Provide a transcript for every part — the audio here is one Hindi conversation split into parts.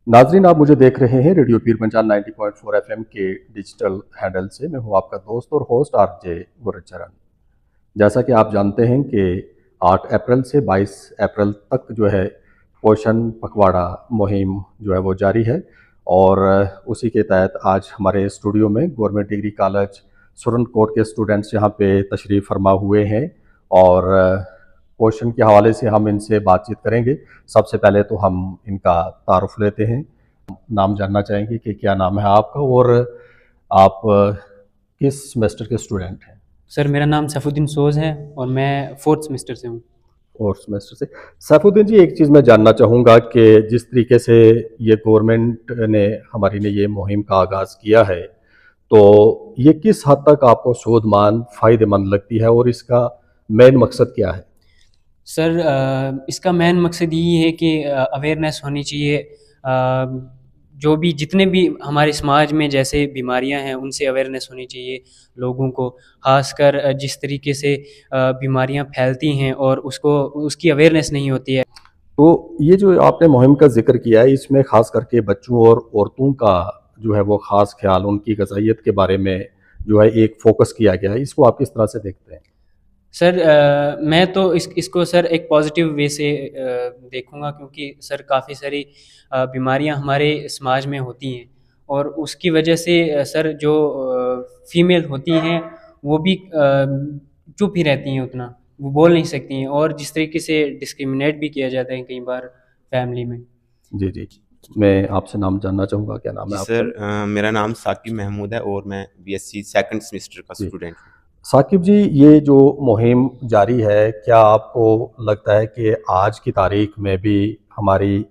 नाजरीन, आप मुझे देख रहे हैं रेडियो पीर पंचाल 90.4 एफएम के डिजिटल हैंडल से। मैं हूं आपका दोस्त और होस्ट आरजे गुरचरण। जैसा कि आप जानते हैं कि 8 अप्रैल से 22 अप्रैल तक जो है पोषण पखवाड़ा मुहिम जो है वो जारी है। और उसी के तहत आज हमारे स्टूडियो में गवर्नमेंट डिग्री कॉलेज सुरनकोट के स्टूडेंट्स यहाँ पे तशरीफ़ फरमा हुए हैं और पोषण के हवाले से हम इनसे बातचीत करेंगे। सबसे पहले तो हम इनका तारुफ लेते हैं। नाम जानना चाहेंगे कि क्या नाम है आपका और आप किस सेमेस्टर के स्टूडेंट हैं? सर, मेरा नाम सैफुद्दीन सोज़ है और मैं 4th सेमेस्टर से हूँ। और सेमेस्टर से। सैफुद्दीन जी, एक चीज़ मैं जानना चाहूँगा कि जिस तरीके से ये गवर्नमेंट ने हमारी ने ये मुहिम का आगाज़ किया है, तो ये किस हद तक आपको सूदमान फ़ायदेमंद लगती है और इसका मेन मकसद क्या है? सर, इसका मेन मकसद यही है कि अवेयरनेस होनी चाहिए। जो भी जितने भी हमारे समाज में जैसे बीमारियां हैं उनसे अवेयरनेस होनी चाहिए लोगों को। ख़ासकर जिस तरीके से बीमारियां फैलती हैं और उसकी अवेयरनेस नहीं होती है। तो ये जो आपने मुहिम का ज़िक्र किया है, इसमें ख़ास करके बच्चों और औरतों का जो है वो ख़ास ख़्याल, उनकी ग़िज़ाइयत के बारे में जो है एक फ़ोकस किया गया है। इसको आप किस तरह से देखते हैं? सर, मैं तो इसको सर एक पॉजिटिव वे से देखूंगा, क्योंकि सर काफ़ी सारी बीमारियां हमारे समाज में होती हैं और उसकी वजह से सर जो फीमेल होती हैं वो भी चुप ही रहती हैं, उतना वो बोल नहीं सकती हैं और जिस तरीके से डिस्क्रिमिनेट भी किया जाता है कई बार फैमिली में। जी, जी। मैं आपसे नाम जानना चाहूँगा, क्या नाम जी है आपका? सर, मेरा नाम साकिब महमूद है और मैं बीएससी सेकंड सेमेस्टर का जी। स्टूडेंट हूँ। साकिब जी, ये जो मुहिम जारी है, क्या आपको लगता है कि आज की तारीख में भी हमारी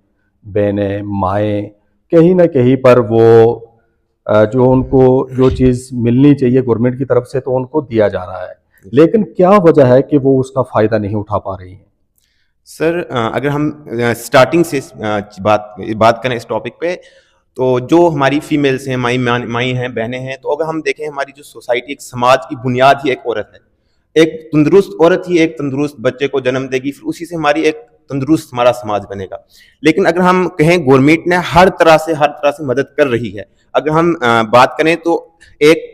बहनें, माएँ कहीं न कहीं पर वो जो उनको जो चीज़ मिलनी चाहिए गवर्नमेंट की तरफ से तो उनको दिया जा रहा है, लेकिन क्या वजह है कि वो उसका फ़ायदा नहीं उठा पा रही हैं? सर, अगर हम स्टार्टिंग से बात करें इस टॉपिक पे, तो जो हमारी फीमेल्स हैं, माई हैं, बहनें हैं, तो अगर हम देखें हमारी जो सोसाइटी, एक समाज की बुनियाद ही एक औरत है। एक तंदुरुस्त औरत ही एक तंदुरुस्त बच्चे को जन्म देगी, फिर उसी से हमारी एक तंदुरुस्त हमारा समाज बनेगा। लेकिन अगर हम कहें गवर्नमेंट ने हर तरह से मदद कर रही है। अगर हम बात करें तो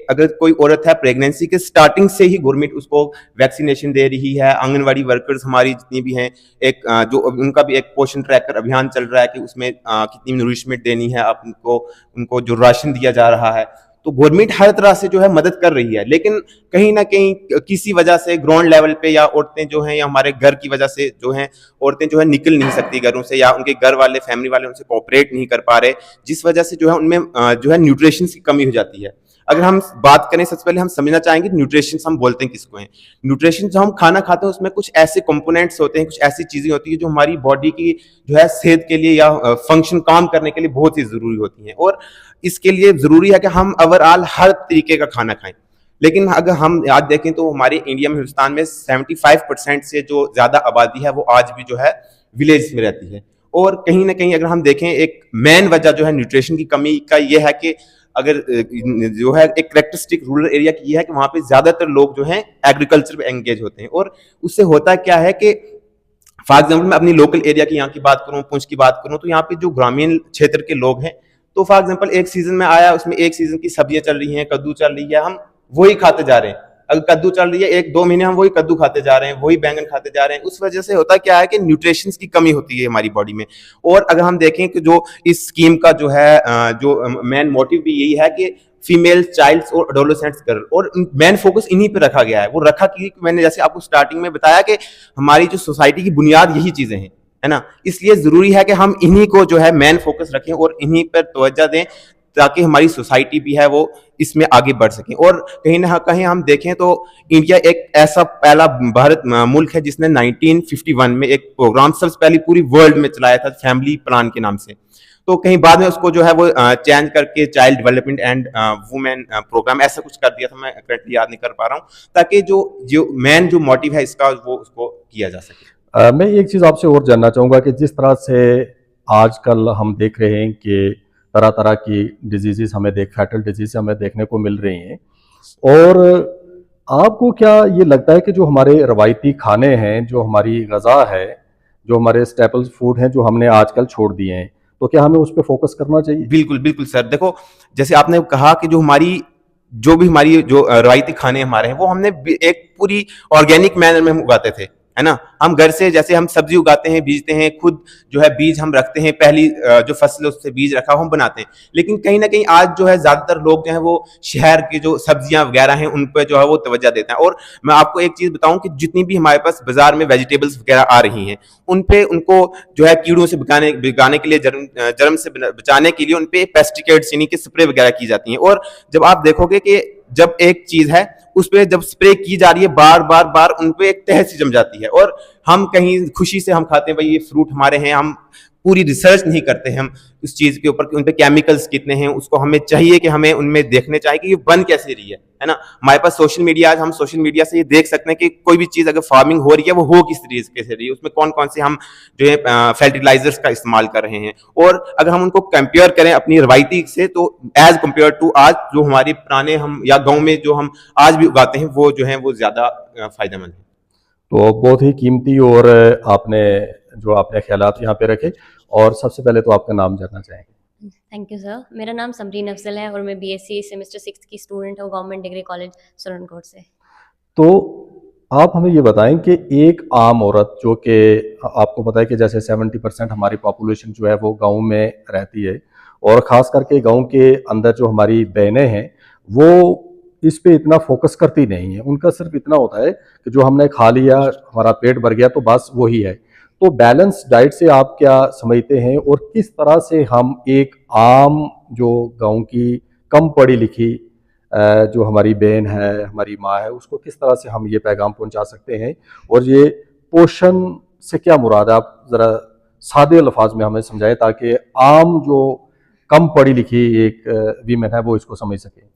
अगर कोई औरत है प्रेगनेंसी के स्टार्टिंग से ही गवर्नमेंट उसको वैक्सीनेशन दे रही है। आंगनवाड़ी वर्कर्स हमारी जितनी भी हैं, जो उनका भी एक पोषण ट्रैकर अभियान चल रहा है कि उसमें कितनी नूरिशमेंट देनी है आपको, उनको जो राशन दिया जा रहा है। तो गवर्नमेंट हर तरह से जो है मदद कर रही है, लेकिन कहीं ना कहीं किसी वजह से ग्राउंड लेवल पे या औरतें जो हैं या हमारे घर की वजह से जो हैं औरतें जो है निकल नहीं सकती घरों से, या उनके घर वाले फैमिली वाले उनसे कोऑपरेट नहीं कर पा रहे, जिस वजह से जो है उनमें जो है न्यूट्रिशन की कमी हो जाती है। अगर हम बात करें, सबसे पहले हम समझना चाहेंगे न्यूट्रिशन हम बोलते हैं किसको हैं। न्यूट्रिशन जो हम खाना खाते हैं उसमें कुछ ऐसे कंपोनेंट्स होते हैं, कुछ ऐसी चीजें होती है जो हमारी बॉडी की जो है सेहत के लिए या फंक्शन काम करने के लिए बहुत ही जरूरी होती हैं, और इसके लिए जरूरी है कि हम ओवरऑल हर तरीके का खाना खाएं। लेकिन अगर हम आज देखें तो हमारे इंडिया में, हिंदुस्तान में 75% से जो ज्यादा आबादी है वो आज भी जो है विलेज में रहती है। और कहीं ना कहीं अगर हम देखें, एक मेन वजह जो है न्यूट्रिशन की कमी का ये है कि अगर जो है एक करेक्टरिस्टिक रूरल एरिया की ये है कि वहां पे ज्यादातर लोग जो हैं एग्रीकल्चर में एंगेज होते हैं, और उससे होता क्या है कि फॉर एग्जाम्पल मैं अपनी लोकल एरिया की यहाँ की बात करूँ, पुंछ की बात करूँ, तो यहाँ पे जो ग्रामीण क्षेत्र के लोग हैं, तो फॉर एग्जाम्पल एक सीजन में आया, उसमें एक सीजन की सब्जियां चल रही हैं, कद्दू चल रही है, हम वही खाते जा रहे हैं। अगर कद्दू चल रही है 1-2 महीने, हम वही कद्दू खाते जा रहे हैं, वही बैंगन खाते जा रहे हैं। उस वजह से होता क्या है कि न्यूट्रिशन की कमी होती है हमारी बॉडी में। और अगर हम देखें कि जो इस स्कीम का जो है जो मेन मोटिव भी यही है कि फीमेल चाइल्ड्स और एडोलेसेंट्स गर्ल, और मेन फोकस इन्हीं पे रखा गया है। वो रखा कि मैंने जैसे आपको स्टार्टिंग में बताया कि हमारी जो सोसाइटी की बुनियाद यही चीजें हैं, है ना। इसलिए जरूरी है कि हम इन्हीं को जो है मेन फोकस रखें और इन्हीं पर तवज्जो दें, ताकि हमारी सोसाइटी भी है वो इसमें आगे बढ़ सके। और कहीं ना कहीं हम देखें तो इंडिया एक ऐसा पहला भारत मुल्क है जिसने 1951 में एक प्रोग्राम सबसे पहले पूरी वर्ल्ड में चलाया था, फैमिली प्लान के नाम से। तो कहीं बाद में उसको जो है वो चेंज करके child development and women program ऐसा कुछ कर दिया था, मैं करेक्टली याद नहीं कर पा रहा हूँ, ताकि जो मेन जो मोटिव है इसका वो उसको किया जा सके। मैं एक चीज़ आपसे और जानना चाहूँगा कि जिस तरह से आजकल हम देख रहे हैं कि तरह तरह की डिजीज़ हमें फैटल डिजीज़ हमें देखने को मिल रही हैं, और आपको क्या ये लगता है कि जो हमारे रवायती खाने हैं, जो हमारी ग़ज़ा है, जो हमारे स्टेपल्स फूड हैं, जो हमने आजकल छोड़ दिए हैं, तो क्या हमें उस पर फोकस करना चाहिए? बिल्कुल बिल्कुल सर, देखो जैसे आपने कहा कि जो भी हमारी जो रवायती खाने हमारे हैं वो हमने एक पूरी ऑर्गेनिक मैनर में हम उगाते थे, है ना। हम घर से जैसे हम सब्जी उगाते हैं, बीजते हैं, खुद जो है बीज हम रखते हैं, पहली जो फसल उससे बीज रखा हम बनाते हैं। लेकिन कहीं ना कहीं आज जो है ज्यादातर लोग जो है वो शहर की जो सब्जियां वगैरह हैं उन पर जो है वो तवज्जो देते हैं। और मैं आपको एक चीज बताऊं कि जितनी भी हमारे पास बाजार में वेजिटेबल्स वगैरह आ रही हैं उन पे उनको जो है कीड़ों से बिगाने के लिए, जर्म से बचाने के लिए उन पे पेस्टिसाइड्स यानी कि स्प्रे वगैरह की जाती हैं। और जब आप देखोगे कि जब एक चीज है उस पर जब स्प्रे की जा रही है बार बार बार उन पे एक तह सी जम जाती है, और हम कहीं खुशी से हम खाते हैं भाई ये फ्रूट हमारे हैं, हम पूरी रिसर्च नहीं करते हैं हम उस चीज के ऊपर कि उन पे केमिकल्स कितने हैं। उसको हमें चाहिए कि हमें उनमें देखने चाहिए कि ये बन कैसे रही है ना। हमारे पास सोशल मीडिया, आज हम सोशल मीडिया से ये देख सकते हैं कि कोई भी चीज अगर फार्मिंग हो रही है वो हो किस तरीके से रही है, उसमें कौन कौन से हम जो है फर्टिलाइजर्स का इस्तेमाल कर रहे हैं। और अगर हम उनको कंपेयर करें अपनी रवायती से, तो एज कम्पेयर टू आज जो हमारे पुराने हम या गाँव में जो हम आज भी उगाते हैं वो जो है वो ज्यादा फायदेमंद है। तो बहुत ही कीमती और आपने ख्यालात यहाँ पे रखे, और सबसे पहले तो आपका नाम जानना चाहेंगे। Thank you sir. मेरा नाम समरीन अफजल है और मैं बीएससी सेमेस्टर 6 की स्टूडेंट हूँ गवर्नमेंट डिग्री कॉलेज सुरनकोट से। तो आप हमें ये बताएं कि एक आम औरत, जो कि आपको पता है कि जैसे 70% हमारी पॉपुलेशन जो है वो गांव में रहती है, और ख़ास करके गांव के अंदर जो हमारी बहनें हैं वो इस पे इतना फोकस करती नहीं है। उनका सिर्फ इतना होता है कि जो हमने खा लिया, हमारा पेट भर गया, तो बस वही है। तो बैलेंस डाइट से आप क्या समझते हैं, और किस तरह से हम एक आम जो गांव की कम पढ़ी लिखी जो हमारी बहन है, हमारी माँ है, उसको किस तरह से हम ये पैगाम पहुंचा सकते हैं? और ये पोषण से क्या मुराद है, आप ज़रा सादे अल्फाज में हमें समझाएं ताकि आम जो कम पढ़ी लिखी एक वीमेन है वो इसको समझ सके।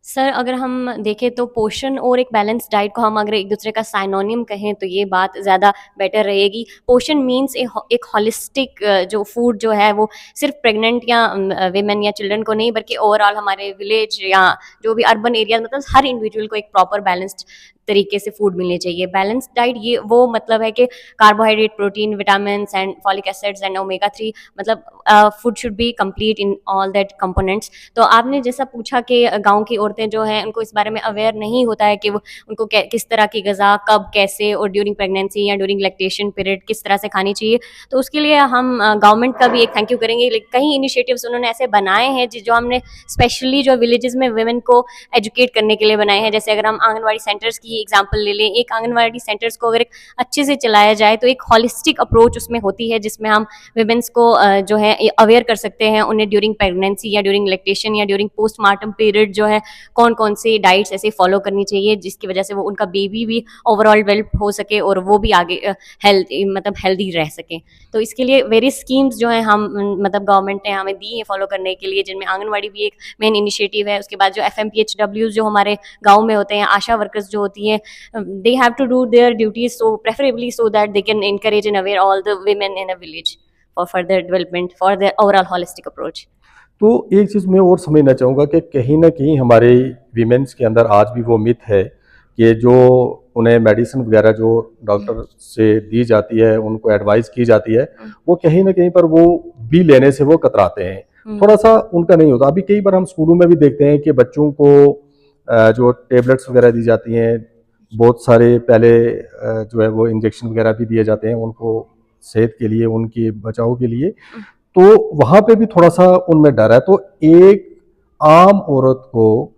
सर अगर हम देखें तो पोषण और एक बैलेंस डाइट को हम अगर एक दूसरे का साइनोनिम कहें तो ये बात ज़्यादा बेटर रहेगी। पोषण मीन्स एक हॉलिस्टिक जो फूड जो है वो सिर्फ प्रेग्नेंट या विमेन या चिल्ड्रन को नहीं, बल्कि ओवरऑल हमारे विलेज या जो भी अर्बन एरिया, मतलब हर इंडिविजुअल को एक प्रॉपर बैलेंस्ड तरीके से फूड मिलनी चाहिए। बैलेंस डाइट ये वो मतलब है कि carbohydrate, protein, vitamin and folic acids and omega 3, मतलब food should be complete in all that components. तो आपने जैसा पूछा कि गांव की औरतें जो हैं उनको इस बारे में अवेयर नहीं होता है कि वो उनको किस तरह की ग़िज़ा कब कैसे और ड्यूरिंग प्रेगनेंसी या ड्यूरिंग लैक्टेशन पीरियड किस तरह से खानी चाहिए। तो उसके लिए हम गवर्नमेंट का भी एक थैंक यू करेंगे। कई इनिशिएटिव्स उन्होंने ऐसे बनाए हैं जो हमने स्पेशली जो विलेजेस में वुमेन को एजुकेट करने के लिए बनाए हैं। जैसे अगर हम आंगनवाड़ी सेंटर्स की एग्जांपल ले लें, एक आंगनवाड़ी सेंटर्स को अगर अच्छे से चलाया जाए तो एक हॉलिस्टिक अप्रोच उसमें होती है जिसमें हम वुमेन्स को जो है अवेयर कर सकते हैं, उन्हें ड्यूरिंग प्रेगनेंसी या ड्यूरिंग लैक्टेशन या ड्यूरिंग पोस्टमार्टम पीरियड जो है कौन कौन सी डाइट्स ऐसे फॉलो करनी चाहिए जिसकी वजह से वो उनका बेबी भी ओवरऑल डेवलप हो सके और वो भी आगे हेल्दी रह सके। तो इसके लिए वेरियस स्कीम्स जो है हम मतलब गवर्नमेंट ने हमें दी है फॉलो करने के लिए, जिनमें आंगनवाड़ी भी एक मेन इनिशिएटिव है। उसके बाद जो FMPHWs जो हमारे गाँव में होते हैं, आशा वर्कर्स जो होती हैं, they have to do their duties so preferably so that they can encourage and aware all the women in a village for further development for their overall holistic approach। तो एक चीज़ मैं और समझना चाहूँगा कि कहीं ना कहीं हमारे वीमेंस के अंदर आज भी वो मिथ है कि जो उन्हें मेडिसिन वगैरह जो डॉक्टर से दी जाती है, उनको एडवाइस की जाती है, वो कहीं ना कहीं पर वो भी लेने से वो कतराते हैं, थोड़ा सा उनका नहीं होता। अभी कई बार हम स्कूलों में भी देखते हैं कि बच्चों को जो टेबलेट्स वगैरह दी जाती हैं, बहुत सारे पहले जो है वो इंजेक्शन वगैरह भी दिए जाते हैं उनको सेहत के लिए, उनके बचाव के लिए, तो वहाँ पे भी थोड़ा सा उनमें डर है। तो एक आम औरत को,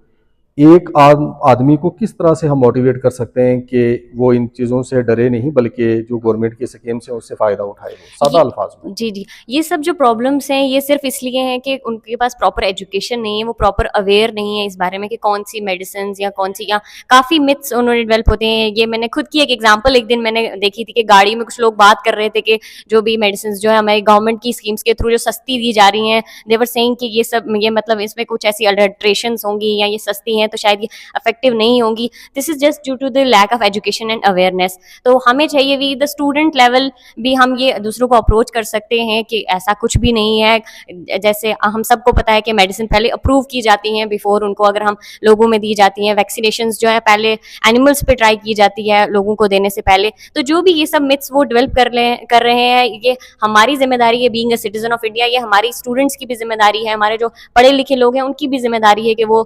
एक आम आदमी को किस तरह से हम मोटिवेट कर सकते हैं कि वो इन चीज़ों से डरे नहीं बल्कि जो गवर्नमेंट की स्कीम्स हैं उससे फ़ायदा उठाए, सादा अल्फाज में? जी, ये सब जो प्रॉब्लम्स हैं ये सिर्फ इसलिए हैं कि उनके पास प्रॉपर एजुकेशन नहीं है, वो प्रॉपर अवेयर नहीं है इस बारे में कि कौन सी मेडिसिन या कौन सी, या काफ़ी मिथ्स उन्होंने डेवलप होते हैं। ये मैंने खुद की एक एग्जांपल एक दिन मैंने देखी थी कि गाड़ी में कुछ लोग बात कर रहे थे कि जो भी मेडिसिन जो है हमारी गवर्नमेंट की स्कीम्स के थ्रू जो सस्ती दी जा रही हैं, दे वर सेइंग कि ये सब ये मतलब इसमें कुछ ऐसी अल्टरेशंस होंगी या ये सस्ती हैं, तो शायद ये इफेक्टिव नहीं होंगी। This is just due to the lack of education and awareness. तो हमें चाहिए भी द स्टूडेंट लेवल भी हम ये दूसरों को अप्रोच कर सकते हैं कि ऐसा कुछ भी नहीं है। जैसे हम सबको पता है कि मेडिसिन पहले अप्रूव की जाती हैं बिफोर उनको अगर हम लोगों में दी जाती हैं। वैक्सीनेशंस जो है पहले एनिमल्स पे ट्राई की जाती है लोगों को देने से पहले। तो जो भी ये सब मिथ्स वो डेवलप कर रहे हैं, ये हमारी जिम्मेदारी है being a citizen of India. ये हमारी स्टूडेंट्स की भी जिम्मेदारी है, हमारे जो पढ़े लिखे लोग हैं उनकी भी जिम्मेदारी है कि वो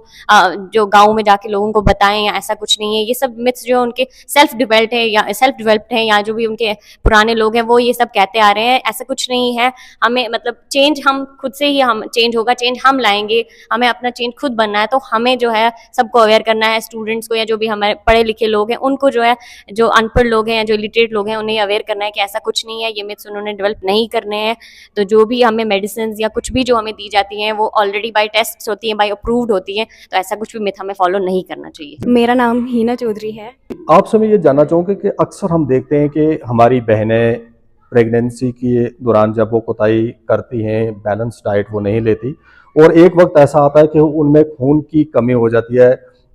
जो गाँव में जाके लोगों को बताएं या ऐसा कुछ नहीं है। ये सब मिथ्स जो उनके सेल्फ डेवलप्ड है या जो भी उनके पुराने लोग हैं वो ये सब कहते आ रहे हैं, ऐसा कुछ नहीं है। हमें मतलब चेंज हम खुद से ही हम चेंज होगा, चेंज हम लाएंगे। हमें अपना चेंज खुद बनना है। तो हमें जो है सबको अवेयर करना है, स्टूडेंट्स को या जो भी हमारे पढ़े लिखे लोग हैं उनको जो है, जो अनपढ़ लोग हैं या जो इलिटरेट लोग हैं उन्हें अवेयर करना है कि ऐसा कुछ नहीं है, ये मिथ्स उन्होंने डेवलप नहीं करने हैं। तो जो भी हमें मेडिसिन या कुछ भी जो हमें दी जाती हैं वो ऑलरेडी बाय टेस्ट होती हैं, बाय अप्रूव्ड होती हैं। तो ऐसा कुछ भी मिथ हमें फॉलो नहीं करना चाहिए। मेरा नाम हीना चौधरी है। आपसे मैं ये जानना चाहूँगा कि अक्सर हम देखते हैं कि हमारी बहनें प्रेगनेंसी के दौरान जब वो कोताही करती हैं, बैलेंस डाइट वो नहीं लेती, और एक वक्त ऐसा आता है कि उनमें खून की कमी हो जाती है,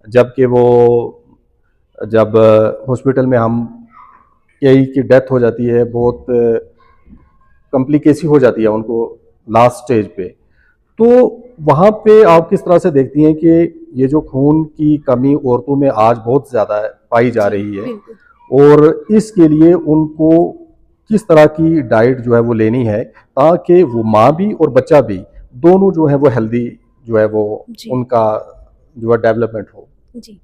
जबकि वो जब हॉस्पिटल में हम कई की डेथ हो जाती है, बहुत कॉम्प्लिकेसी हो जाती है उनको लास्ट स्टेज पे। तो वहाँ पे आप किस तरह से देखती हैं कि ये जो खून की कमी औरतों में आज बहुत ज़्यादा पाई जा रही है, और इसके लिए उनको किस तरह की डाइट जो है वो लेनी है ताकि वो माँ भी और बच्चा भी दोनों जो है वो हेल्दी जो है वो उनका जो है डेवलपमेंट हो? जी,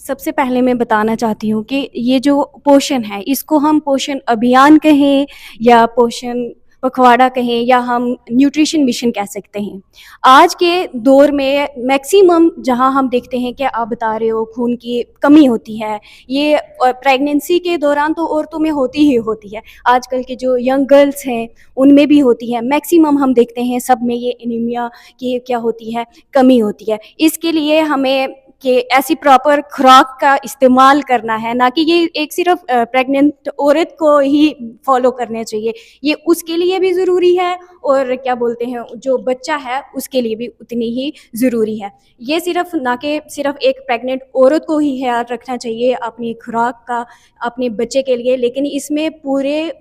सबसे पहले मैं बताना चाहती हूँ कि ये जो पोषण है इसको हम पोषण अभियान कहें या पोषण पखवाड़ा कहें या हम न्यूट्रिशन मिशन कह सकते हैं। आज के दौर में मैक्सिमम जहां हम देखते हैं कि आप बता रहे हो खून की कमी होती है, ये प्रेगनेंसी के दौरान तो औरतों में होती ही होती है, आजकल के जो यंग गर्ल्स हैं उनमें भी होती है। मैक्सिमम हम देखते हैं सब में ये एनीमिया की क्या होती है, कमी होती है। इसके लिए हमें कि ऐसी प्रॉपर खुराक का इस्तेमाल करना है, ना कि ये एक सिर्फ प्रेग्नेंट औरत को ही फॉलो करने चाहिए, ये उसके लिए भी ज़रूरी है और क्या बोलते हैं जो बच्चा है उसके लिए भी उतनी ही ज़रूरी है। ये सिर्फ ना कि सिर्फ एक प्रेग्नेंट औरत को ही ख्याल रखना चाहिए अपनी खुराक का अपने बच्चे के लिए, लेकिन इसमें पूरे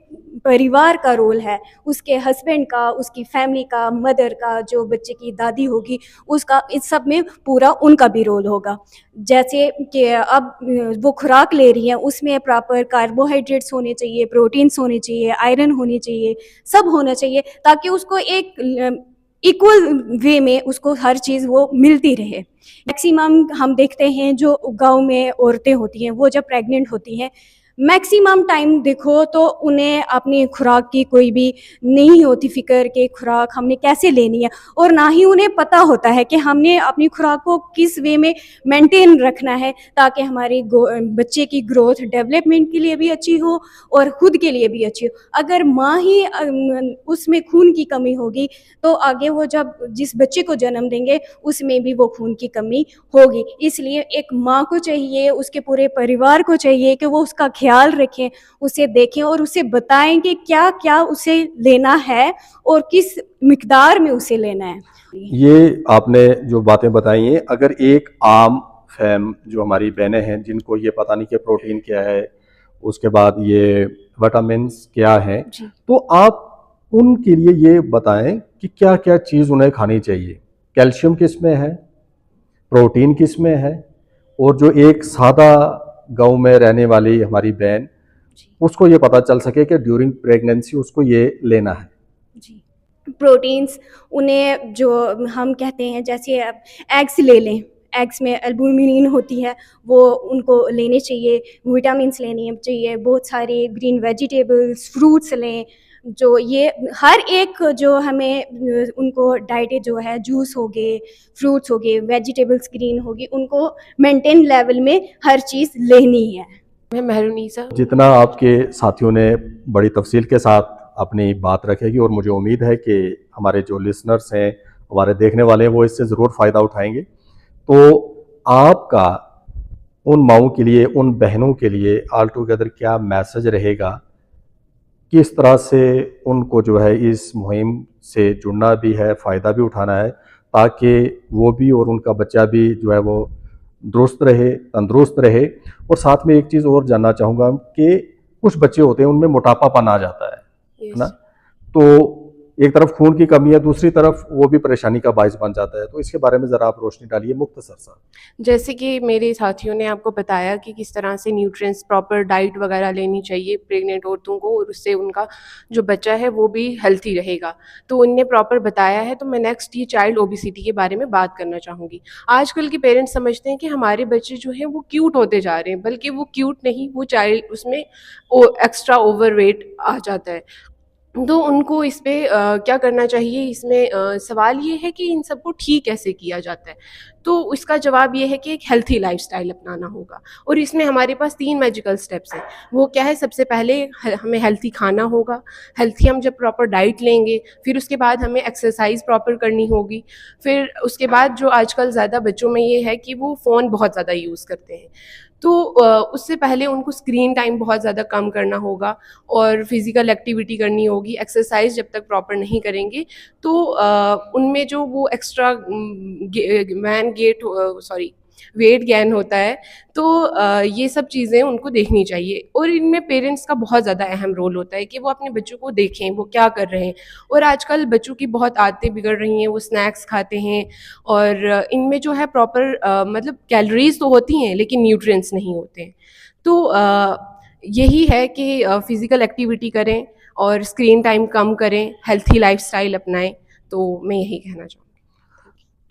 परिवार का रोल है, उसके हस्बैंड का, उसकी फैमिली का, मदर का, जो बच्चे की दादी होगी उसका, इस सब में पूरा उनका भी रोल होगा। जैसे कि अब वो खुराक ले रही हैं उसमें प्रॉपर कार्बोहाइड्रेट्स होने चाहिए, प्रोटीन्स होने चाहिए, आयरन होनी चाहिए, सब होना चाहिए ताकि उसको एक इक्वल वे में उसको हर चीज़ वो मिलती रहे। मैक्सिमम हम देखते हैं जो गांव में औरतें होती हैं वो जब प्रेग्नेंट होती हैं मैक्सिमम टाइम देखो तो उन्हें अपनी खुराक की कोई भी नहीं होती फिक्र कि खुराक हमने कैसे लेनी है, और ना ही उन्हें पता होता है कि हमने अपनी खुराक को किस वे में मेंटेन रखना है ताकि हमारी बच्चे की ग्रोथ डेवलपमेंट के लिए भी अच्छी हो और खुद के लिए भी अच्छी हो। अगर माँ ही उसमें खून की कमी होगी तो आगे वो जब जिस बच्चे को जन्म देंगे उसमें भी वो खून की कमी होगी। इसलिए एक माँ को चाहिए, उसके पूरे परिवार को चाहिए कि वो उसका ख्याल रखें, उसे देखें और उसे बताएं कि क्या क्या उसे लेना है और किस मिकदार में उसे लेना है। ये आपने जो बातें बताई हैं, अगर एक आम फैम जो हमारी बहनें हैं जिनको ये पता नहीं कि प्रोटीन क्या है, उसके बाद ये विटामिन्स क्या है, तो आप उनके लिए ये बताएं कि क्या क्या चीज़ उन्हें खानी चाहिए, कैल्शियम किस में है, प्रोटीन किस में है, और जो एक सादा गांव में रहने वाली हमारी बहन उसको ये पता चल सके कि ड्यूरिंग प्रेगनेंसी उसको ये लेना है। जी, प्रोटीन्स उन्हें जो हम कहते हैं जैसे एग्स ले लें, एग्स में एल्बुमिन होती है वो उनको लेने चाहिए, विटामिन्स लेने चाहिए, बहुत सारे ग्रीन वेजिटेबल्स फ्रूट्स लें, जो ये हर एक जो हमें उनको डाइट जो है जूस हो गए, फ्रूट्स हो गए, वेजिटेबल्स ग्रीन होगी, उनको मेंटेन लेवल में हर चीज़ लेनी है। मैं मेहरुनिसा। जितना आपके साथियों ने बड़ी तफसील के साथ अपनी बात रखेगी और मुझे उम्मीद है कि हमारे जो लिसनर्स हैं, हमारे देखने वाले हैं, वो इससे ज़रूर फ़ायदा उठाएंगे। तो आपका उन माओं के लिए, उन बहनों के लिए ऑल टुगेदर क्या मैसेज रहेगा, किस तरह से उनको जो है इस मुहिम से जुड़ना भी है, फ़ायदा भी उठाना है, ताकि वो भी और उनका बच्चा भी जो है वो दुरुस्त रहे, तंदुरुस्त रहे। और साथ में एक चीज़ और जानना चाहूँगा कि कुछ बच्चे होते हैं उनमें मोटापापन आ जाता है ना, तो एक तरफ खून की कमी है, दूसरी तरफ वो भी परेशानी का बायस बन जाता है, तो इसके बारे में ज़रा आप रोशनी डालिए मुख्तसर सा। जैसे कि मेरे साथियों ने आपको बताया कि किस तरह से न्यूट्रिएंट्स प्रॉपर डाइट वगैरह लेनी चाहिए प्रेग्नेंट औरतों को, और उससे उनका जो बच्चा है वो भी हेल्थी रहेगा, तो उनने प्रॉपर बताया है। तो मैं नेक्स्ट ये चाइल्ड ओबिसिटी के बारे में बात करना चाहूँगी। आजकल के पेरेंट्स समझते हैं कि हमारे बच्चे जो हैं वो क्यूट होते जा रहे हैं, बल्कि वो क्यूट नहीं, वो चाइल्ड उसमें एक्स्ट्रा ओवर वेट आ जाता है। तो उनको इस पे क्या करना चाहिए, इसमें सवाल ये है कि इन सबको ठीक कैसे किया जाता है। तो इसका जवाब ये है कि एक हेल्थी लाइफस्टाइल अपनाना होगा, और इसमें हमारे पास 3 मैजिकल स्टेप्स हैं। वो क्या है, सबसे पहले हमें हेल्थी खाना होगा। हेल्थी हम जब प्रॉपर डाइट लेंगे, फिर उसके बाद हमें एक्सरसाइज प्रॉपर करनी होगी। फिर उसके बाद जो आजकल ज़्यादा बच्चों में ये है कि वो फ़ोन बहुत ज़्यादा यूज़ करते हैं, तो उससे पहले उनको स्क्रीन टाइम बहुत ज़्यादा कम करना होगा, और फिज़िकल एक्टिविटी करनी होगी। एक्सरसाइज जब तक प्रॉपर नहीं करेंगे तो उनमें जो वो एक्स्ट्रा वेट गेन होता है, तो ये सब चीज़ें उनको देखनी चाहिए। और इनमें पेरेंट्स का बहुत ज़्यादा अहम रोल होता है कि वो अपने बच्चों को देखें वो क्या कर रहे हैं। और आजकल बच्चों की बहुत आदतें बिगड़ रही हैं, वो स्नैक्स खाते हैं, और इनमें जो है प्रॉपर मतलब कैलोरीज तो होती हैं लेकिन न्यूट्रिएंट्स नहीं होते हैं। तो यही है कि फ़िज़िकल एक्टिविटी करें और स्क्रीन टाइम कम करें, हेल्थी लाइफस्टाइल अपनाएं। तो मैं यही कहना चाहूँगी।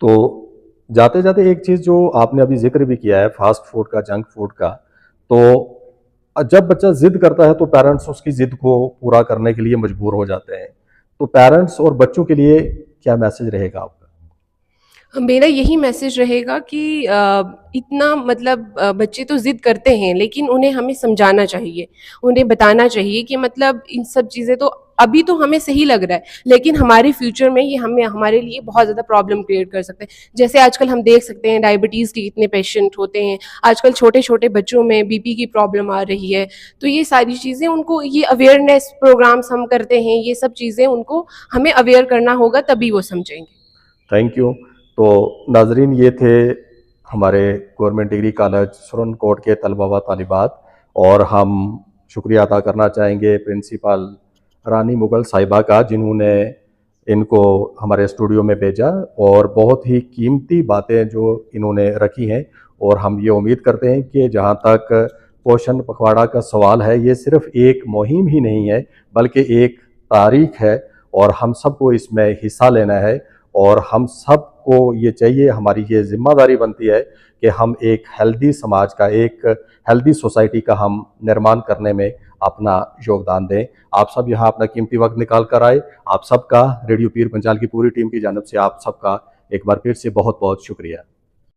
तो जाते जाते एक चीज़ जो आपने अभी जिक्र भी किया है फास्ट फूड का, जंक फूड का, तो जब बच्चा जिद करता है तो पेरेंट्स उसकी जिद को पूरा करने के लिए मजबूर हो जाते हैं, तो पेरेंट्स और बच्चों के लिए क्या मैसेज रहेगा आपका? मेरा यही मैसेज रहेगा कि इतना मतलब बच्चे तो ज़िद करते हैं, लेकिन उन्हें हमें समझाना चाहिए, उन्हें बताना चाहिए कि मतलब इन सब चीज़ें तो अभी तो हमें सही लग रहा है, लेकिन हमारे फ्यूचर में ये हमारे लिए बहुत ज़्यादा प्रॉब्लम क्रिएट कर सकते हैं। जैसे आजकल हम देख सकते हैं डायबिटीज़ के कितने पेशेंट होते हैं, आजकल छोटे छोटे बच्चों में बीपी की प्रॉब्लम आ रही है। तो ये सारी चीज़ें उनको, ये अवेयरनेस प्रोग्राम्स हम करते हैं, ये सब चीज़ें उनको हमें अवेयर करना होगा, तभी वो समझेंगे। Thank you. तो नाजरीन, ये थे हमारे गवर्नमेंट डिग्री कॉलेज सुरनकोट के तलबा व तालिबात, और हम शुक्रिया अदा करना चाहेंगे प्रिंसिपल रानी मुगल साहिबा का, जिन्होंने इनको हमारे स्टूडियो में भेजा और बहुत ही कीमती बातें जो इन्होंने रखी हैं। और हम ये उम्मीद करते हैं कि जहाँ तक पोषण पखवाड़ा का सवाल है, ये सिर्फ एक मुहिम ही नहीं है बल्कि एक तारीख है, और हम सबको इसमें हिस्सा लेना है। और हम सब को ये चाहिए, हमारी ये जिम्मेदारी बनती है कि हम एक हेल्दी समाज का, एक हेल्दी सोसाइटी का हम निर्माण करने में अपना योगदान दें। आप सब यहाँ अपना कीमती वक्त निकाल कर आए। आप सबका रेडियो पीर पंजाल की पूरी टीम की जानिब से आप सबका एक बार फिर से बहुत बहुत शुक्रिया।